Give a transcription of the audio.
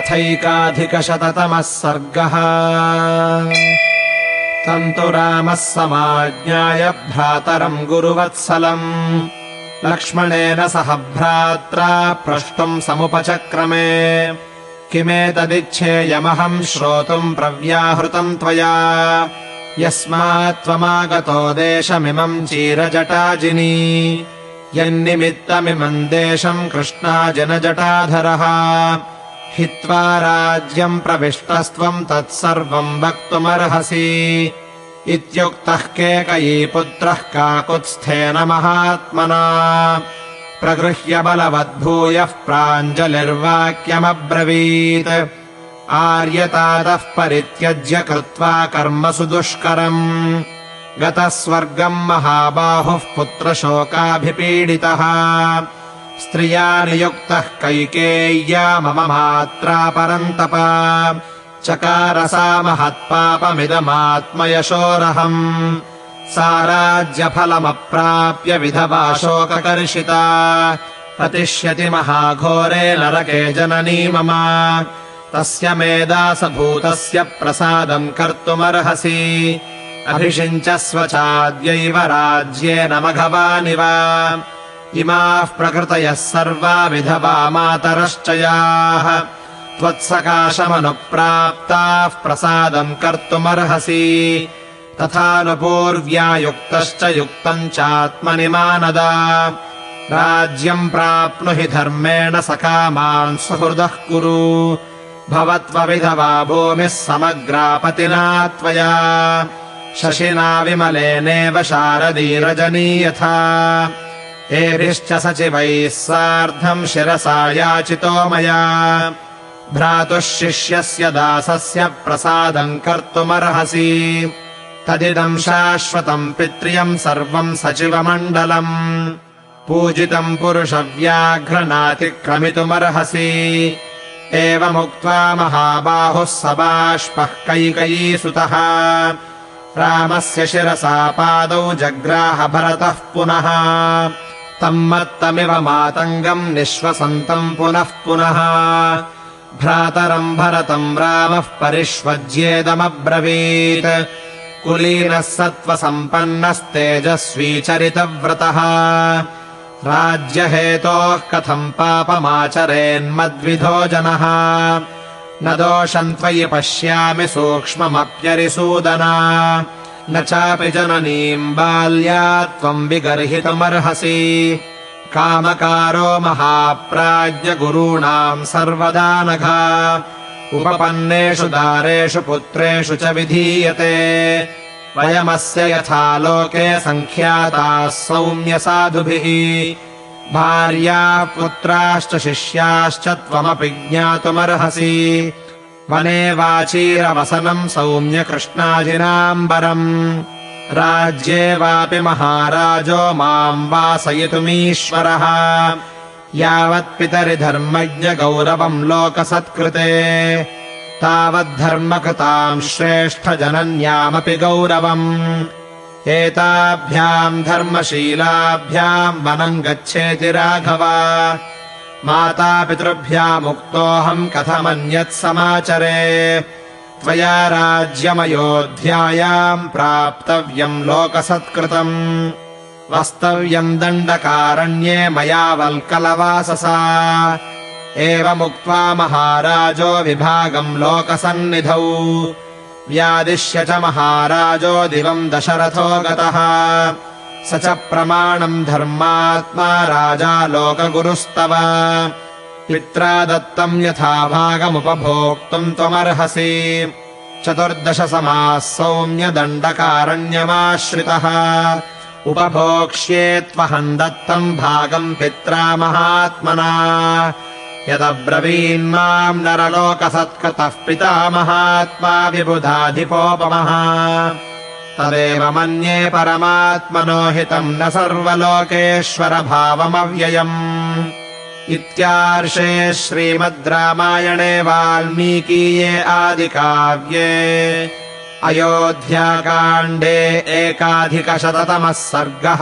अथैकाधिकशततमः सर्गः। तन्तु रामः समाज्ञाय भ्रातरम् गुरुवत्सलम् लक्ष्मणेन सह भ्रात्रा प्रष्टुम् समुपचक्रमे। किमेतदिच्छेयमहम् श्रोतुम् प्रव्याहृतम् त्वया, यस्मात् त्वमागतो देशमिमम् चीरजटाजिनी। यन्निमित्तमिमम् देशम् कृष्णाजिनजटाधरः, हित्वा राज्यम् प्रविष्टस्त्वम् तत्सर्वम् वक्तुमर्हसि। इत्युक्तः केकयीपुत्रः काकुत्स्थेन महात्मना, प्रगृह्य बलवद्भूयः प्राञ्जलिर्वाक्यमब्रवीत्। आर्यतातः परित्यज्य कृत्वा कर्मसु दुष्करम्, गतः स्वर्गम् महाबाहुः पुत्रशोकाभिपीडितः। स्त्रिया नियुक्तः कैकेय्या मम मात्रा परन्तप, चकार सा महत्पापमिदमात्मयशोरहम्। सा राज्यफलमप्राप्य विधवा शोककर्षिता, प्रतिष्यति महाघोरे नरके जननी मम। तस्य मेदासभूतस्य प्रसादम् कर्तुमर्हसि, अभिषिञ्चस्व चाद्यैव राज्येन मघवानिव। इमाः प्रकृतयः सर्वा विधवा मातरश्च याः, त्वत्सकाशमनुप्राप्ताः प्रसादम् कर्तुमर्हसि। तथानुपूर्व्या युक्तश्च युक्तम् चात्मनि मानद, राज्यम् प्राप्नुहि धर्मेण सकामान् सुहृदः कुरु। भवत्वविधवा भूमिः समग्रापतिना त्वया, शशिना विमलेनेव शारदी रजनी यथा। एभिश्च सचिवैः सार्धम् शिरसा याचितो मया, भ्रातुः शिष्यस्य दासस्य प्रसादम् कर्तुमर्हसि। तदिदम् शाश्वतम् पित्र्यम् सर्वम् सचिवमण्डलम्, पूजितम् पुरुषव्याघ्रनातिक्रमितुमर्हसि। एवमुक्त्वा महाबाहुः सबाष्पः कैकयीसुतः, रामस्य शिरसा पादौ जग्राह भरतः पुनः। तम् मत्तमिव मातङ्गम् निःश्वसन्तम् पुनः पुनः, भ्रातरम् भरतम् रामः परिष्वज्येदमब्रवीत्। कुलीनः सत्त्वसम्पन्नस्तेजस्वी चरितव्रतः, राज्यहेतोः कथम् पापमाचरेन्मद्विधो जनः। न दोषम् त्वयि पश्यामि सूक्ष्ममप्यरिसूदना, न चापि जननीम् बाल्यात् त्वम् विगर्हितुमर्हसि। कामकारो महाप्राज्ञ गुरूणाम् सर्वदा नघा, उपपन्नेषु दारेषु पुत्रेषु च विधीयते। वयमस्य यथा लोके सङ्ख्याताः सौम्यसाधुभिः, भार्याः पुत्राश्च शिष्याश्च त्वमपि ज्ञातुमर्हसि। वने वाचीरवसनम् सौम्य कृष्णाजिनाम्बरम्, राज्ये वापि महाराजो माम् वासयितुमीश्वरः। यावत्पितरि धर्मज्ञ गौरवम् लोकसत्कृते, तावद्धर्मकृताम् श्रेष्ठ जनन्यामपि गौरवम्। एताभ्याम् धर्मशीलाभ्याम् वनम् गच्छेति राघव, मातापितृभ्यामुक्तोऽहम् कथमन्यत् समाचरे। त्वया राज्यमयोध्यायाम् प्राप्तव्यम् लोकसत्कृतम्, वस्तव्यम् दण्डकारण्ये मया वल्कलवाससा। एवमुक्त्वा महाराजो विभागम् लोकसन्निधौ, व्यादिश्य च महाराजो दिवम् दशरथो गतः। स च प्रमाणम् धर्मात्मा राजा लोकगुरुस्तव, पित्रा दत्तम् यथा भागमुपभोक्तुम् त्वमर्हसि। 14 समाः सौम्यदण्डकारण्यमाश्रितः, उपभोक्ष्ये त्वहम् दत्तम् भागम् पित्रा महात्मना। यदब्रवीन्माम् नरलोकसत्कृतः पिता महात्मा विबुधाधिपोपमः, तदेव मन्ये परमात्मनो हितम् न सर्वलोकेश्वर भावमव्ययम्। इत्यार्षे श्रीमद् रामायणे वाल्मीकीये आदिकाव्ये अयोध्याकाण्डे 1,100तमः सर्गः।